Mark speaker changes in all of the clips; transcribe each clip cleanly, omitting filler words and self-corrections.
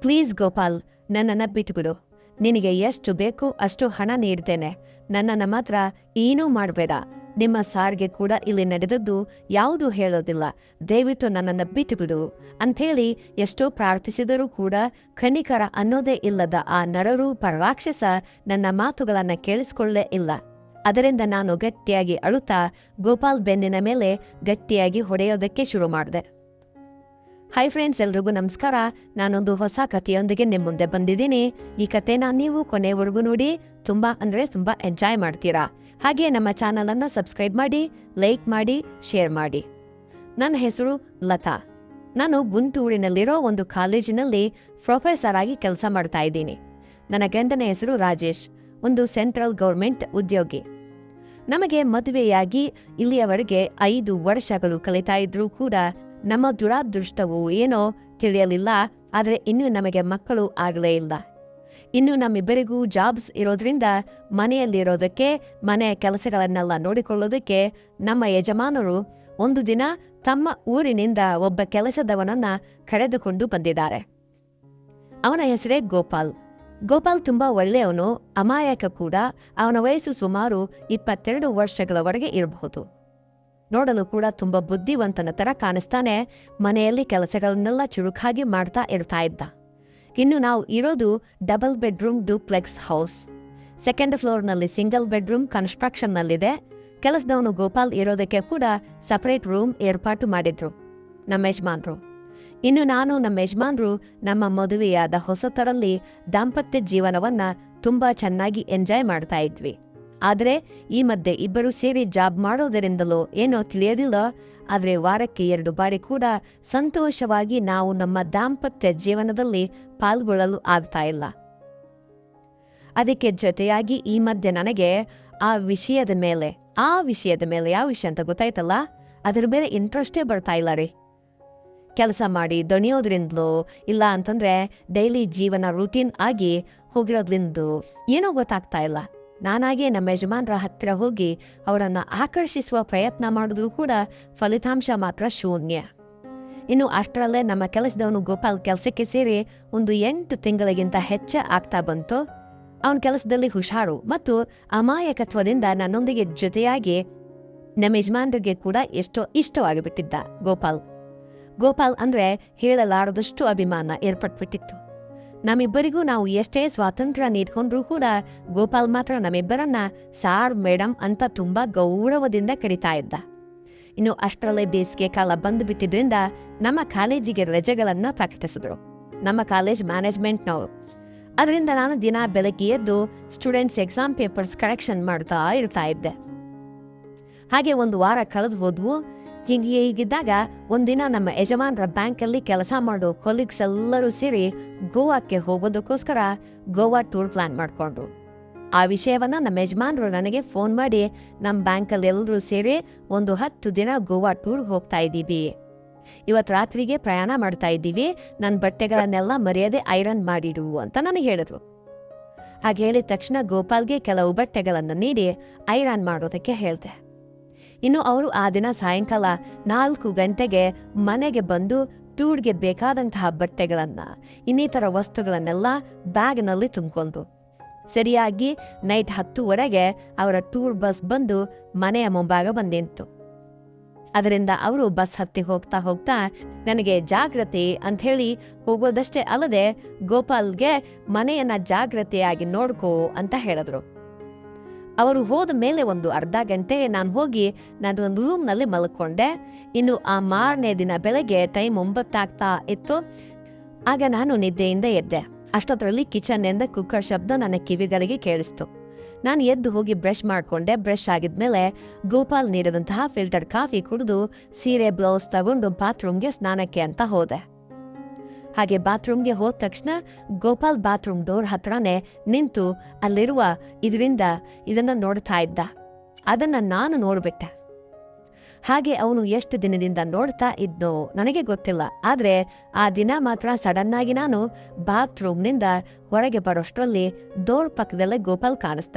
Speaker 1: Please Gopal, ನನ್ನನ್ನು ಬಿಟ್ಬಿಡು. ನಿನಗೆ ಎಷ್ಟು ಬೇಕು ಅಷ್ಟು ಹಣ ನೀಡ್ತೇನೆ. ನನ್ನನ್ನು ಮಾತ್ರ ಏನೂ ಮಾಡಬೇಡ. ನಿಮ್ಮ ಸಾರ್ಗೆ ಕೂಡ ಇಲ್ಲಿ ನಡೆದದ್ದು ಯಾವುದೂ ಹೇಳೋದಿಲ್ಲ. ದಯವಿಟ್ಟು ನನ್ನನ್ನು ಬಿಟ್ಟುಬಿಡು ಅಂಥೇಳಿ ಎಷ್ಟೋ ಪ್ರಾರ್ಥಿಸಿದರೂ ಕೂಡ ಕನಿಕರ ಅನ್ನೋದೇ ಇಲ್ಲದ ಆ ನರರೂಪ ರಾಕ್ಷಸ ನನ್ನ ಮಾತುಗಳನ್ನು ಕೇಳಿಸ್ಕೊಳ್ಳೇ ಇಲ್ಲ. ಅದರಿಂದ ನಾನು ಗಟ್ಟಿಯಾಗಿ ಅಳುತ್ತಾ ಗೋಪಾಲ್ ಬೆನ್ನಿನ ಮೇಲೆ ಗಟ್ಟಿಯಾಗಿ ಹೊಡೆಯೋದಕ್ಕೆ ಶುರು ಮಾಡಿದೆ. ಹಾಯ್ ಫ್ರೆಂಡ್ಸ್, ಎಲ್ರಿಗೂ ನಮಸ್ಕಾರ. ನಾನೊಂದು ಹೊಸ ಕಥೆಯೊಂದಿಗೆ ನಿಮ್ಮ ಮುಂದೆ ಬಂದಿದ್ದೀನಿ. ಈ ಕಥೆನ ನೀವು ಕೊನೆವರೆಗೂ ನೋಡಿ ತುಂಬ ಎಂಜಾಯ್ ಮಾಡ್ತೀರಾ. ಹಾಗೆ ನಮ್ಮ ಚಾನಲನ್ನು ಸಬ್ಸ್ಕ್ರೈಬ್ ಮಾಡಿ, ಲೈಕ್ ಮಾಡಿ, ಶೇರ್ ಮಾಡಿ. ನನ್ನ ಹೆಸರು ಲತಾ. ನಾನು ಗುಂಟೂರಿನಲ್ಲಿರೋ ಒಂದು ಕಾಲೇಜಿನಲ್ಲಿ ಪ್ರೊಫೆಸರ್ ಆಗಿ ಕೆಲಸ ಮಾಡ್ತಾ ಇದ್ದೀನಿ. ನನ್ನ ಗಂಡನ ಹೆಸರು ರಾಜೇಶ್, ಒಂದು ಸೆಂಟ್ರಲ್ ಗೌರ್ಮೆಂಟ್ ಉದ್ಯೋಗಿ. ನಮಗೆ ಮದುವೆಯಾಗಿ ಇಲ್ಲಿಯವರೆಗೆ 5 ವರ್ಷಗಳು ಕಳೀತಾ ಇದ್ರೂ ಕೂಡ ನಮ್ಮ ದುರಾದೃಷ್ಟವು ಏನೋ ತಿಳಿಯಲಿಲ್ಲ. ಆದರೆ ಇನ್ನೂ ನಮಗೆ ಮಕ್ಕಳು ಆಗಲೇ ಇಲ್ಲ. ಇನ್ನು ನಮ್ಮಿಬ್ಬರಿಗೂ ಜಾಬ್ಸ್ ಇರೋದ್ರಿಂದ ಮನೆಯಲ್ಲಿರೋದಕ್ಕೆ, ಮನೆಯ ಕೆಲಸಗಳನ್ನೆಲ್ಲ ನೋಡಿಕೊಳ್ಳೋದಕ್ಕೆ ನಮ್ಮ ಯಜಮಾನರು ಒಂದು ದಿನ ತಮ್ಮ ಊರಿನಿಂದ ಒಬ್ಬ ಕೆಲಸದವನನ್ನ ಕರೆದುಕೊಂಡು ಬಂದಿದ್ದಾರೆ. ಅವನ ಹೆಸರೇ ಗೋಪಾಲ್. ಗೋಪಾಲ್ ತುಂಬ ಒಳ್ಳೆಯವನು, ಅಮಾಯಕ ಕೂಡ. ಅವನ ವಯಸ್ಸು ಸುಮಾರು 22 ವರ್ಷಗಳವರೆಗೆ ಇರಬಹುದು. ನೋಡಲು ಕೂಡ ತುಂಬ ಬುದ್ಧಿವಂತನ ಥರ ಕಾಣಿಸ್ತಾನೆ. ಮನೆಯಲ್ಲಿ ಕೆಲಸಗಳನ್ನೆಲ್ಲ ಚುರುಕಾಗಿ ಮಾಡ್ತಾ ಇರ್ತಾ ಇದ್ದ. ಇನ್ನು ನಾವು ಇರೋದು double bedroom duplex house. 2nd ಫ್ಲೋರ್ನಲ್ಲಿ ಸಿಂಗಲ್ ಬೆಡ್ರೂಮ್ ಕನ್ಸ್ಟ್ರಕ್ಷನ್ನಲ್ಲಿದೆ. ಕೆಲಸದವನು ಗೋಪಾಲ್ ಇರೋದಕ್ಕೆ ಕೂಡ ಸಪರೇಟ್ ರೂಮ್ ಏರ್ಪಾಟು ಮಾಡಿದ್ರು ನಮ್ಮ ಯಜಮಾನ್ರು. ಇನ್ನು ನಾನು, ನಮ್ಮ ಯಜಮಾನ್ರು ನಮ್ಮ ಮದುವೆಯಾದ ಹೊಸತರಲ್ಲಿ ದಾಂಪತ್ಯ ಜೀವನವನ್ನ ತುಂಬ ಚೆನ್ನಾಗಿ ಎಂಜಾಯ್ ಮಾಡ್ತಾ ಇದ್ವಿ. ಆದರೆ ಈ ಮಧ್ಯೆ ಇಬ್ಬರು ಸೇರಿ ಜಾಬ್ ಮಾಡೋದರಿಂದಲೋ ಏನೋ ತಿಳಿಯೋದಿಲ್ಲ, ಆದರೆ ವಾರಕ್ಕೆ 2 ಬಾರಿ ಕೂಡ ಸಂತೋಷವಾಗಿ ನಾವು ನಮ್ಮ ದಾಂಪತ್ಯ ಜೀವನದಲ್ಲಿ ಪಾಲ್ಗೊಳ್ಳಲು ಆಗ್ತಾ ಇಲ್ಲ. ಅದಕ್ಕೆ ಜೊತೆಯಾಗಿ ಈ ಮಧ್ಯೆ ನನಗೆ ಆ ವಿಷಯದ ಮೇಲೆ ಯಾವ ವಿಷಯ ಅಂತ ಗೊತ್ತಾಯ್ತಲ್ಲ, ಅದ್ರ ಮೇಲೆ ಇಂಟ್ರೆಸ್ಟೇ ಬರ್ತಾ ಇಲ್ಲ ರೀ. ಕೆಲಸ ಮಾಡಿ ದಣಿಯೋದ್ರಿಂದಲೋ ಇಲ್ಲ ಅಂತಂದ್ರೆ ಡೈಲಿ ಜೀವನ ರೂಟೀನ್ ಆಗಿ ಹೋಗಿರೋದ್ರಿಂದಲೋ ಏನೋ ಗೊತ್ತಾಗ್ತಾ ಇಲ್ಲ. ನಾನಾಗೆ ನಮ್ಮ ಯಜಮಾನ್ರ ಹತ್ತಿರ ಹೋಗಿ ಅವರನ್ನು ಆಕರ್ಷಿಸುವ ಪ್ರಯತ್ನ ಮಾಡಿದ್ರೂ ಕೂಡ ಫಲಿತಾಂಶ ಮಾತ್ರ ಶೂನ್ಯ. ಇನ್ನು ಅಷ್ಟರಲ್ಲೇ ನಮ್ಮ ಕೆಲಸದವನು ಗೋಪಾಲ್ ಕೆಲಸಕ್ಕೆ ಸೇರಿ ಒಂದು 8 ತಿಂಗಳಿಗಿಂತ ಹೆಚ್ಚೇ ಆಗ್ತಾ ಬಂತು. ಅವನ ಕೆಲಸದಲ್ಲಿ ಹುಷಾರು ಮತ್ತು ಅಮಾಯಕತ್ವದಿಂದ ನನ್ನೊಂದಿಗೆ ಜೊತೆಯಾಗಿ ನಮ್ಮ ಯಜಮಾನ್ರಿಗೆ ಕೂಡ ಎಷ್ಟೋ ಇಷ್ಟವಾಗಿಬಿಟ್ಟಿದ್ದ ಗೋಪಾಲ್ ಅಂದ್ರೆ ಹೇಳಲಾರದಷ್ಟು ಅಭಿಮಾನ ಏರ್ಪಟ್ಬಿಟ್ಟಿತ್ತು. ನಮ್ಮಿಬ್ಬರಿಗೂ ನಾವು ಎಷ್ಟೇ ಸ್ವಾತಂತ್ರ್ಯ ನೀಡ್ಕೊಂಡ್ರೂ ಕೂಡ ಗೋಪಾಲ್ ಮಾತ್ರ ನಮ್ಮಿಬ್ಬರನ್ನ ಸಾರ್ ಮೇಡಮ್ ಅಂತ ತುಂಬಾ ಗೌರವದಿಂದ ಕರೀತಾ ಇದ್ದ. ಇನ್ನು ಅಷ್ಟರಲ್ಲೇ ಬೇಸಿಗೆ ಕಾಲ ಬಂದುಬಿಟ್ಟಿದ್ರಿಂದ ನಮ್ಮ ಕಾಲೇಜಿಗೆ ರಜೆಗಳನ್ನ ಪ್ರಕಟಿಸಿದ್ರು ನಮ್ಮ ಕಾಲೇಜ್ ಮ್ಯಾನೇಜ್ಮೆಂಟ್ನವರು. ಅದರಿಂದ ನಾನು ದಿನ ಬೆಳಗ್ಗೆ ಎದ್ದು ಸ್ಟೂಡೆಂಟ್ಸ್ ಎಕ್ಸಾಮ್ ಪೇಪರ್ಸ್ ಕರೆಕ್ಷನ್ ಮಾಡ್ತಾ ಇರ್ತಾ ಇದ್ದೆ. ಹಾಗೆ ಒಂದು ವಾರ ಕಳೆದು ಹೋದ್ವು. ಹೀಗಿದ್ದಾಗ ಒಂದಿನ ನಮ್ಮ ಯಜಮಾನ್ರ ಬ್ಯಾಂಕಲ್ಲಿ ಕೆಲಸ ಮಾಡೋ ಕೊಲೀಗ್ಸ್ ಎಲ್ಲರೂ ಸೇರಿ ಗೋವಾಕ್ಕೆ ಹೋಗೋದಕ್ಕೋಸ್ಕರ ಗೋವಾ ಟೂರ್ ಪ್ಲಾನ್ ಮಾಡ್ಕೊಂಡ್ರು. ಆ ವಿಷಯವನ್ನ ನಮ್ಮ ಯಜಮಾನ್ರು ನನಗೆ ಫೋನ್ ಮಾಡಿ, ನಮ್ಮ ಬ್ಯಾಂಕಲ್ಲಿ ಎಲ್ಲರೂ ಸೇರಿ ಒಂದು 10 ದಿನ ಗೋವಾ ಟೂರ್ ಹೋಗ್ತಾ ಇದ್ದೀವಿ, ಇವತ್ತು ರಾತ್ರಿಗೆ ಪ್ರಯಾಣ ಮಾಡ್ತಾ ಇದ್ದೀವಿ, ನನ್ನ ಬಟ್ಟೆಗಳನ್ನೆಲ್ಲ ಮರ್ಯಾದೆ ಐರನ್ ಮಾಡಿರು ಅಂತ ನನಗೆ ಹೇಳಿದ್ರು. ಹಾಗೆ ಹೇಳಿದ ತಕ್ಷಣ ಗೋಪಾಲ್ಗೆ ಕೆಲವು ಬಟ್ಟೆಗಳನ್ನು ನೀಡಿ ಐರನ್ ಮಾಡೋದಕ್ಕೆ ಹೇಳಿದೆ. ಇನ್ನು ಅವರು ಆ ದಿನ ಸಾಯಂಕಾಲ 4 ಗಂಟೆಗೆ ಮನೆಗೆ ಬಂದು ಟೂರ್ಗೆ ಬೇಕಾದಂತಹ ಬಟ್ಟೆಗಳನ್ನ, ಇನ್ನಿತರ ವಸ್ತುಗಳನ್ನೆಲ್ಲ ಬ್ಯಾಗ್ನಲ್ಲಿ ತುಂಬಿಕೊಂಡು ಸರಿಯಾಗಿ ನೈಟ್ 10:00 ಅವರ ಟೂರ್ ಬಸ್ ಬಂದು ಮನೆಯ ಮುಂಭಾಗ ಬಂದಿತ್ತು. ಅದರಿಂದ ಅವರು ಬಸ್ ಹತ್ತಿ ಹೋಗ್ತಾ ನನಗೆ ಜಾಗ್ರತೆ ಅಂಥೇಳಿ ಹೋಗೋದಷ್ಟೇ ಅಲ್ಲದೆ ಗೋಪಾಲ್ಗೆ ಮನೆಯನ್ನ ಜಾಗ್ರತೆಯಾಗಿ ನೋಡ್ಕೋ ಅಂತ ಹೇಳಿದ್ರು. ಅವರು ಹೋದ ಮೇಲೆ ಒಂದು ಅರ್ಧ ಗಂಟೆ ನಾನು ಹೋಗಿ ಒಂದು ರೂಮ್ನಲ್ಲಿ ಮಲ್ಕೊಂಡೆ. ಇನ್ನು ಆ ಮಾರನೇ ದಿನ ಬೆಳಗ್ಗೆ ಟೈಮ್ 9 ಆಗ್ತಾ ಇತ್ತು. ಆಗ ನಾನು ನಿದ್ದೆಯಿಂದ ಎದ್ದೆ. ಅಷ್ಟೊತ್ತರಲ್ಲಿ ಕಿಚನ್ನಿಂದ ಕುಕ್ಕರ್ ಶಬ್ದ ನನ್ನ ಕಿವಿಗಳಿಗೆ ಕೇಳಿಸ್ತು. ನಾನು ಎದ್ದು ಹೋಗಿ ಬ್ರಷ್ ಮಾಡಿಕೊಂಡೆ. ಬ್ರಷ್ ಆಗಿದ್ಮೇಲೆ ಗೋಪಾಲ್ ನೀಡಿದಂತಹ ಫಿಲ್ಟರ್ ಕಾಫಿ ಕುಡಿದು ಸೀರೆ ಬ್ಲೌಸ್ ತಗೊಂಡು ಬಾತ್ರೂಮ್ಗೆ ಸ್ನಾನಕ್ಕೆ ಅಂತ ಹೋದೆ. ಹಾಗೆ ಬಾತ್ರೂಮ್ಗೆ ಹೋದ ತಕ್ಷಣ ಗೋಪಾಲ್ ಬಾತ್ರೂಮ್ ಡೋರ್ ಹತ್ರನೇ ನಿಂತು ಅಲ್ಲಿರುವ ಇದನ್ನ ನೋಡ್ತಾ ಇದ್ದ. ಅದನ್ನ ನಾನು ನೋಡ್ಬಿಟ್ಟೆ. ಹಾಗೆ ಅವನು ಎಷ್ಟು ದಿನದಿಂದ ನೋಡ್ತಾ ಇದ್ನೋ ನನಗೆ ಗೊತ್ತಿಲ್ಲ. ಆದ್ರೆ ಆ ದಿನ ಮಾತ್ರ ಸಡನ್ ಆಗಿ ನಾನು ಬಾತ್ರೂಮ್ನಿಂದ ಹೊರಗೆ ಬರೋಷ್ಟರಲ್ಲಿ ಡೋರ್ ಪಕ್ಕದಲ್ಲೇ ಗೋಪಾಲ್ ಕಾಣಿಸ್ದ.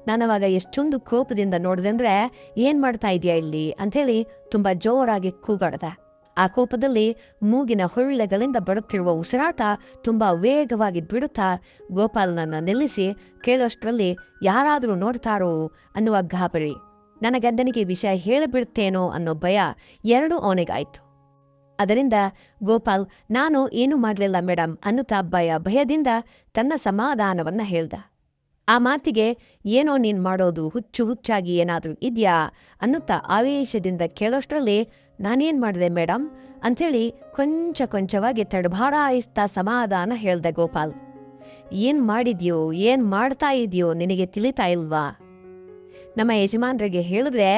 Speaker 1: ನಾನವಾಗ ಎಷ್ಟೊಂದು ಕೋಪದಿಂದ ನೋಡಿದೆ ಅಂದ್ರೆ, ಏನ್ ಮಾಡ್ತಾ ಇದೀಯಾ ಇಲ್ಲಿ ಅಂಥೇಳಿ ತುಂಬಾ ಜೋರಾಗಿ ಕೂಗಾಡ್ದೆ. ಆ ಕೋಪದಲ್ಲಿ ಮೂಗಿನ ಹೊಳ್ಳೆಗಳಿಂದ ಬರುತ್ತಿರುವ ಉಸಿರಾಟ ತುಂಬ ವೇಗವಾಗಿ ಬಿಡುತ್ತಾ ಗೋಪಾಲನನ್ನ ನಿಲ್ಲಿಸಿ ಕೇಳೋಷ್ಟರಲ್ಲಿ ಯಾರಾದರೂ ನೋಡ್ತಾರೋ ಅನ್ನುವ ಗಾಬರಿ, ನನ್ನ ಗಂಡನಿಗೆ ವಿಷಯ ಹೇಳಿಬಿಡ್ತೇನೋ ಅನ್ನೋ ಭಯ ಎರಡೂ ಅವನಿಗಾಯ್ತು. ಅದರಿಂದ ಗೋಪಾಲ್ ನಾನು ಏನೂ ಮಾಡಲಿಲ್ಲ ಮೇಡಮ್ ಅನ್ನುತ್ತಾ ಭಯದಿಂದ ತನ್ನ ಸಮಾಧಾನವನ್ನ ಹೇಳ್ದ. ಆ ಮಾತಿಗೆ ಏನೋ ನೀನು ಮಾಡೋದು ಹುಚ್ಚಾಗಿ ಏನಾದರೂ ಇದೆಯಾ ಅನ್ನುತ್ತಾ ಆವೇಶದಿಂದ ಕೇಳೋಷ್ಟರಲ್ಲಿ ನಾನೇನು ಮಾಡಿದೆ ಮೇಡಮ್ ಅಂಥೇಳಿ ಕೊಂಚವಾಗಿ ತಡಬಾಡಾಯಿಸ್ತಾ ಸಮಾಧಾನ ಹೇಳ್ದೆ ಗೋಪಾಲ್. ಏನು ಮಾಡಿದ್ಯೋ ಏನು ಮಾಡ್ತಾ ಇದೆಯೋ ನಿನಗೆ ತಿಳಿತಾ ಇಲ್ವಾ? ನಮ್ಮ ಯಜಮಾನ್ರಿಗೆ ಹೇಳಿದ್ರೆ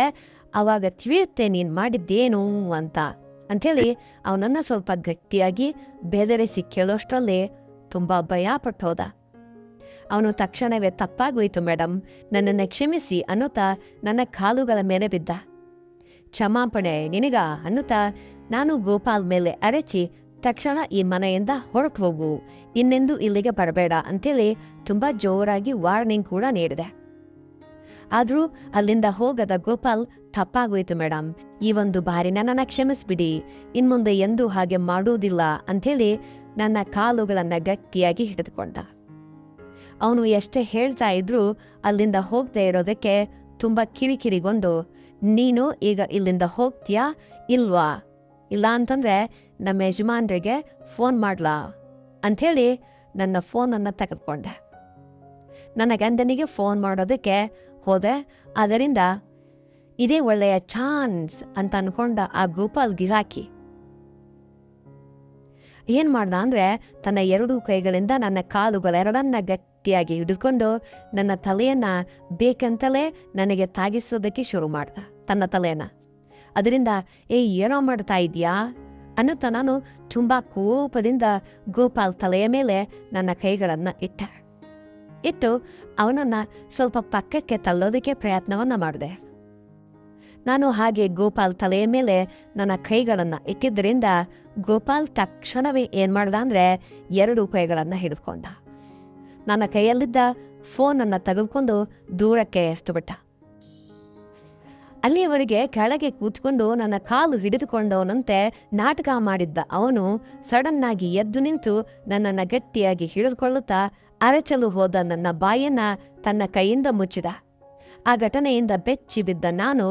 Speaker 1: ಆವಾಗ ತಿಳಿಯುತ್ತೆ ನೀನು ಮಾಡಿದ್ದೇನು ಅಂಥೇಳಿ ಅವನನ್ನು ಸ್ವಲ್ಪ ಗಟ್ಟಿಯಾಗಿ ಬೆದರಿಸಿ ಕೇಳೋಷ್ಟರಲ್ಲಿ ತುಂಬ ಭಯಪಟ್ಟೋದ. ಅವನು ತಕ್ಷಣವೇ ತಪ್ಪಾಗೋಯ್ತು ಮೇಡಮ್, ನನ್ನನ್ನು ಕ್ಷಮಿಸಿ ಅನ್ನುತ್ತಾ ನನ್ನ ಕಾಲುಗಳ ಮೇಲೆ ಬಿದ್ದ. ಕ್ಷಮಾಪಣೆ ನಿನಗ ಅನ್ನುತ್ತಾ ನಾನು ಗೋಪಾಲ್ ಮೇಲೆ ಅರಚಿ ತಕ್ಷಣ ಈ ಮನೆಯಿಂದ ಹೊರಟು ಹೋಗು, ಇನ್ನೆಂದೂ ಇಲ್ಲಿಗೆ ಬರಬೇಡ ಅಂತೇಳಿ ತುಂಬ ಜೋರಾಗಿ ವಾರ್ನಿಂಗ್ ಕೂಡ ನೀಡಿದೆ. ಆದರೂ ಅಲ್ಲಿಂದ ಹೋಗದ ಗೋಪಾಲ್ ತಪ್ಪಾಗೋಯ್ತು ಮೇಡಮ್, ಈ ಒಂದು ಬಾರಿ ನನ್ನನ್ನು ಕ್ಷಮಿಸ್ಬಿಡಿ, ಇನ್ಮುಂದೆ ಎಂದೂ ಹಾಗೆ ಮಾಡುವುದಿಲ್ಲ ಅಂಥೇಳಿ ನನ್ನ ಕಾಲುಗಳನ್ನು ಗಟ್ಟಿಯಾಗಿ ಹಿಡಿದುಕೊಂಡ. ಅವನು ಎಷ್ಟೇ ಹೇಳ್ತಾ ಇದ್ರೂ ಅಲ್ಲಿಂದ ಹೋಗದೆ ಇರೋದಕ್ಕೆ ತುಂಬ ಕಿರಿಕಿರಿಗೊಂಡು ನೀನು ಈಗ ಇಲ್ಲಿಂದ ಹೋಗ್ತೀಯಾ ಇಲ್ವಾ, ಇಲ್ಲ ಅಂತಂದರೆ ನಮ್ಮ ಯಜಮಾನ್ರಿಗೆ ಫೋನ್ ಮಾಡ್ಲಾ ಅಂಥೇಳಿ ನನ್ನ ಫೋನನ್ನು ತೆಗೆದುಕೊಂಡೆ. ನನ್ನ ಗಂಡನಿಗೆ ಫೋನ್ ಮಾಡೋದಕ್ಕೆ ಹೋದೆ. ಅದರಿಂದ ಇದೇ ಒಳ್ಳೆಯ ಚಾನ್ಸ್ ಅಂತ ಅನ್ಕೊಂಡ ಆ ಗೋಪಾಲ್ ಗಿರಾಕಿ ಏನ್ ಮಾಡ್ದ ಅಂದ್ರೆ ತನ್ನ ಎರಡೂ ಕೈಗಳಿಂದ ನನ್ನ ಕಾಲುಗಳೆರಡನ್ನ ಗಟ್ಟಿಯಾಗಿ ಹಿಡಿದುಕೊಂಡು ನನ್ನ ತಲೆಯನ್ನ ಬೇಕಂತಲೇ ನನಗೆ ತಾಗಿಸೋದಕ್ಕೆ ಶುರು ಮಾಡ್ದ, ತನ್ನ ತಲೆಯನ್ನ. ಅದರಿಂದ ಏನೋ ಮಾಡ್ತಾ ಇದೀಯಾ ಅನ್ನುತ್ತಾ ನಾನು ತುಂಬಾ ಕೋಪದಿಂದ ಗೋಪಾಲ್ ತಲೆಯ ಮೇಲೆ ನನ್ನ ಕೈಗಳನ್ನ ಇಟ್ಟು ಅವನನ್ನ ಸ್ವಲ್ಪ ಪಕ್ಕಕ್ಕೆ ತಳ್ಳೋದಕ್ಕೆ ಪ್ರಯತ್ನವನ್ನ ಮಾಡಿದೆ. ನಾನು ಹಾಗೆ ಗೋಪಾಲ್ ತಲೆಯ ಮೇಲೆ ನನ್ನ ಕೈಗಳನ್ನು ಇಟ್ಟಿದ್ದರಿಂದ ಗೋಪಾಲ್ ತಕ್ಷಣವೇ ಏನು ಮಾಡ್ದ ಅಂದರೆ ಎರಡು ಕೈಗಳನ್ನು ಹಿಡಿದುಕೊಂಡ. ನನ್ನ ಕೈಯಲ್ಲಿದ್ದ ಫೋನನ್ನು ತೆಗೆದುಕೊಂಡು ದೂರಕ್ಕೆ ಎಸ್ತುಬಿಟ್ಟ. ಅಲ್ಲಿಯವರೆಗೆ ಕೆಳಗೆ ಕೂತ್ಕೊಂಡು ನನ್ನ ಕಾಲು ಹಿಡಿದುಕೊಂಡವನಂತೆ ನಾಟಕ ಮಾಡಿದ್ದ ಅವನು ಸಡನ್ನಾಗಿ ಎದ್ದು ನಿಂತು ನನ್ನನ್ನು ಗಟ್ಟಿಯಾಗಿ ಹಿಡಿದುಕೊಳ್ಳುತ್ತಾ ಅರಚಲು ಹೋದ ನನ್ನ ಬಾಯನ್ನ ತನ್ನ ಕೈಯಿಂದ ಮುಚ್ಚಿದ. ಆ ಘಟನೆಯಿಂದ ಬೆಚ್ಚಿ ಬಿದ್ದ ನಾನು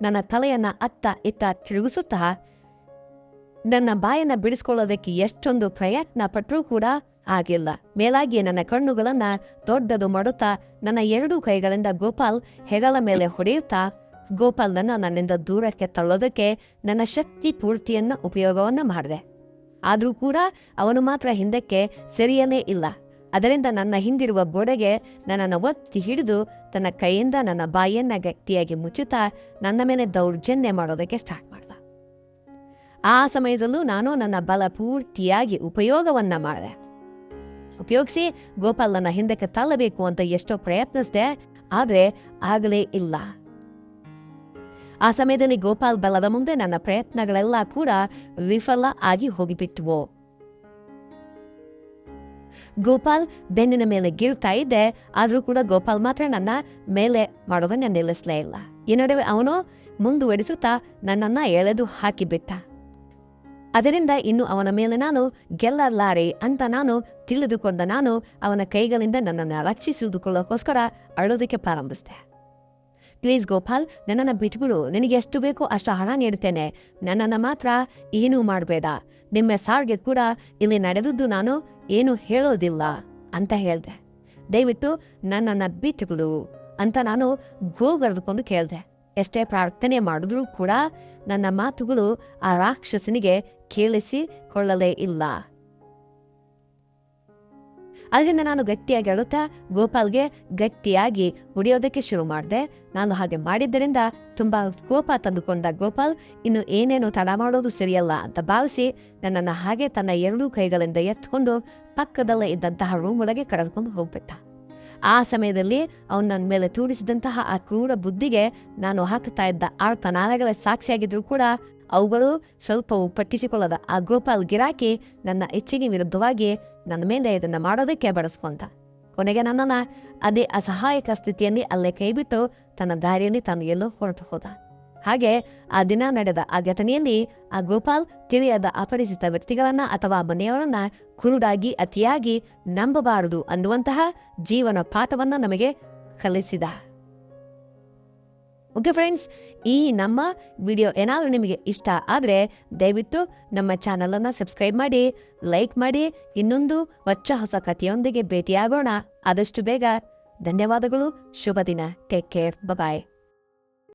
Speaker 1: ನನ್ನ ತಲೆಯನ್ನ ಅತ್ತ ಇತ್ತ ತಿರುಗಿಸುತ್ತಾ ನನ್ನ ಬಾಯನ್ನ ಬಿಡಿಸ್ಕೊಳ್ಳೋದಕ್ಕೆ ಎಷ್ಟೊಂದು ಪ್ರಯತ್ನ ಪಟ್ಟರೂ ಕೂಡ ಆಗಿಲ್ಲ. ಮೇಲಾಗಿ ನನ್ನ ಕಣ್ಣುಗಳನ್ನ ದೊಡ್ಡದು ಮಾಡುತ್ತಾ ನನ್ನ ಎರಡೂ ಕೈಗಳಿಂದ ಗೋಪಾಲ್ ಹೆಗಲ ಮೇಲೆ ಹೊಡೆಯುತ್ತಾ ಗೋಪಾಲ್ನನ್ನ ನನ್ನಿಂದ ದೂರಕ್ಕೆ ತಳ್ಳೋದಕ್ಕೆ ನನ್ನ ಶಕ್ತಿ ಪೂರ್ತಿಯನ್ನ ಉಪಯೋಗವನ್ನ ಮಾಡಿದೆ. ಆದರೂ ಕೂಡ ಅವನು ಮಾತ್ರ ಹಿಂದಕ್ಕೆ ಸರಿಯಲೇ ಇಲ್ಲ. ಅದರಿಂದ ನನ್ನ ಹಿಂದಿರುವ ಗೋಡೆಗೆ ನನ್ನನ್ನು ಒತ್ತಿ ಹಿಡಿದು ತನ್ನ ಕೈಯಿಂದ ನನ್ನ ಬಾಯನ್ನ ಗಟ್ಟಿಯಾಗಿ ಮುಚ್ಚುತ್ತಾ ನನ್ನ ಮೇಲೆ ದೌರ್ಜನ್ಯ ಮಾಡೋದಕ್ಕೆ ಸ್ಟಾರ್ಟ್ ಮಾಡ್ದ. ಆ ಸಮಯದಲ್ಲೂ ನಾನು ನನ್ನ ಬಲ ಪೂರ್ತಿಯಾಗಿ ಉಪಯೋಗವನ್ನ ಮಾಡಿದೆ. ಉಪಯೋಗಿಸಿ ಗೋಪಾಲನ ಹಿಂದಕ್ಕೆ ತಳ್ಳಬೇಕು ಅಂತ ಎಷ್ಟೋ ಪ್ರಯತ್ನಿಸಿದೆ, ಆದರೆ ಆಗಲೇ ಇಲ್ಲ. ಆ ಸಮಯದಲ್ಲಿ ಗೋಪಾಲ್ ಬಲದ ಮುಂದೆ ನನ್ನ ಪ್ರಯತ್ನಗಳೆಲ್ಲ ಕೂಡ ವಿಫಲ ಆಗಿ ಹೋಗಿಬಿಟ್ಟವು. ಗೋಪಾಲ್ ಬೆನ್ನಿನ ಮೇಲೆ ಗಿರ್ತಾ ಇದ್ದೆ, ಆದರೂ ಕೂಡ ಗೋಪಾಲ್ ಮಾತ್ರ ನನ್ನ ಮೇಲೆ ಮಾಡೋದನ್ನ ನಿಲ್ಲಿಸಲೇ ಇಲ್ಲ. ಈ ನಡುವೆ ಅವನು ಮುಂದುವರಿಸುತ್ತಾ ನನ್ನನ್ನ ಎಳೆದು ಹಾಕಿಬಿಟ್ಟ. ಅದರಿಂದ ಇನ್ನು ಅವನ ಮೇಲೆ ನಾನು ಗೆಲ್ಲಲಾರೆ ಅಂತ ನಾನು ತಿಳಿದುಕೊಂಡ ನಾನು ಅವನ ಕೈಗಳಿಂದ ನನ್ನನ್ನು ರಕ್ಷಿಸಿದುಕೊಳ್ಳೋಕ್ಕೋಸ್ಕರ ಅಳೋದಕ್ಕೆ ಪ್ರಾರಂಭಿಸಿದೆ. ಪ್ಲೀಸ್ ಗೋಪಾಲ್, ನನ್ನನ್ನು ಬಿಟ್ಬಿಡು, ನಿನಗೆ ಎಷ್ಟು ಬೇಕೋ ಅಷ್ಟು ಹಣ ನೀಡ್ತೇನೆ, ನನ್ನನ್ನು ಮಾತ್ರ ಏನೂ ಮಾಡಬೇಡ, ನಿಮ್ಮ ಸಾರ್ಗೆ ಕೂಡ ಇಲ್ಲಿ ನಡೆದದ್ದು ನಾನು ಏನು ಹೇಳೋದಿಲ್ಲ ಅಂತ ಹೇಳಿದೆ. ದಯವಿಟ್ಟು ನನ್ನನ್ನು ಬಿಟ್ಟುಬಿಡು ಅಂತ ನಾನು ಗೋಗರೆದುಕೊಂಡು ಕೇಳಿದೆ. ಎಷ್ಟೇ ಪ್ರಾರ್ಥನೆ ಮಾಡಿದ್ರೂ ಕೂಡ ನನ್ನ ಮಾತುಗಳು ಆ ರಾಕ್ಷಸನಿಗೆ ಕೇಳಿಸಿಕೊಳ್ಳಲೇ ಇಲ್ಲ. ಅದರಿಂದ ನಾನು ಗಟ್ಟಿಯಾಗಿ ಅಳುತ್ತಾ ಗೋಪಾಲ್ಗೆ ಗಟ್ಟಿಯಾಗಿ ಹೊಡೆಯೋದಕ್ಕೆ ಶುರು ಮಾಡಿದೆ. ನಾನು ಹಾಗೆ ಮಾಡಿದ್ದರಿಂದ ತುಂಬ ಕೋಪ ತಂದುಕೊಂಡ ಗೋಪಾಲ್ ಇನ್ನು ಏನೇನು ತಡ ಮಾಡೋದು ಸರಿಯಲ್ಲ ಅಂತ ಭಾವಿಸಿ ನನ್ನನ್ನು ಹಾಗೆ ತನ್ನ ಎರಡೂ ಕೈಗಳಿಂದ ಎತ್ಕೊಂಡು ಪಕ್ಕದಲ್ಲೇ ಇದ್ದಂತಹ ರೂಮ್ ಒಳಗೆ ಕರೆದುಕೊಂಡು ಹೋಗ್ಬಿಟ್ಟ. ಆ ಸಮಯದಲ್ಲಿ ಅವನು ನನ್ನ ಮೇಲೆ ತೋರಿಸಿದಂತಹ ಆ ಕ್ರೂರ ಬುದ್ಧಿಗೆ ನಾನು ಹಾಕುತ್ತಾ ಇದ್ದ ಆರ್ತನಾದಗಳ ಸಾಕ್ಷಿಯಾಗಿದ್ರೂ ಕೂಡ ಅವುಗಳು ಸ್ವಲ್ಪವೂ ಪಟ್ಟಿಸಿಕೊಳ್ಳದ ಆ ಗೋಪಾಲ್ ಗಿರಾಕಿ ನನ್ನ ಇಚ್ಛೆಗೆ ವಿರುದ್ಧವಾಗಿ ನನ್ನ ಮೇಲೆ ಇದನ್ನು ಮಾಡೋದಕ್ಕೆ ಬಳಸ್ಕೊಂತ. ಕೊನೆಗೆ ನನ್ನನ್ನು ಅದೇ ಅಸಹಾಯಕ ಸ್ಥಿತಿಯಲ್ಲಿ ಅಲ್ಲೇ ಕೈಬಿಟ್ಟು ತನ್ನ ದಾರಿಯಲ್ಲಿ ತಾನು ಎಲ್ಲೋ ಹೊರಟು ಹೋದ. ಹಾಗೆ ಆ ದಿನ ನಡೆದ ಆ ಘಟನೆಯಲ್ಲಿ ಆ ಗೋಪಾಲ್ ತಿಳಿಯದ ಅಪರಿಚಿತ ವ್ಯಕ್ತಿಗಳನ್ನ ಅಥವಾ ಮನೆಯವರನ್ನ ಕುರುಡಾಗಿ ಅತಿಯಾಗಿ ನಂಬಬಾರದು ಅನ್ನುವಂತಹ ಜೀವನ ಪಾಠವನ್ನ ನಮಗೆ ಕಲಿಸಿದ. ಓಕೆ ಫ್ರೆಂಡ್ಸ್, ಈ ನಮ್ಮ ವಿಡಿಯೋ ಏನಾದರೂ ನಿಮಗೆ ಇಷ್ಟ ಆದರೆ ದಯವಿಟ್ಟು ನಮ್ಮ ಚಾನಲನ್ನು ಸಬ್ಸ್ಕ್ರೈಬ್ ಮಾಡಿ, ಲೈಕ್ ಮಾಡಿ. ಇನ್ನೊಂದು ಹೊಸ ಕಥೆಯೊಂದಿಗೆ ಭೇಟಿಯಾಗೋಣ ಆದಷ್ಟು ಬೇಗ. ಧನ್ಯವಾದಗಳು. ಶುಭ ದಿನ. Take care. ಬಾಯ್.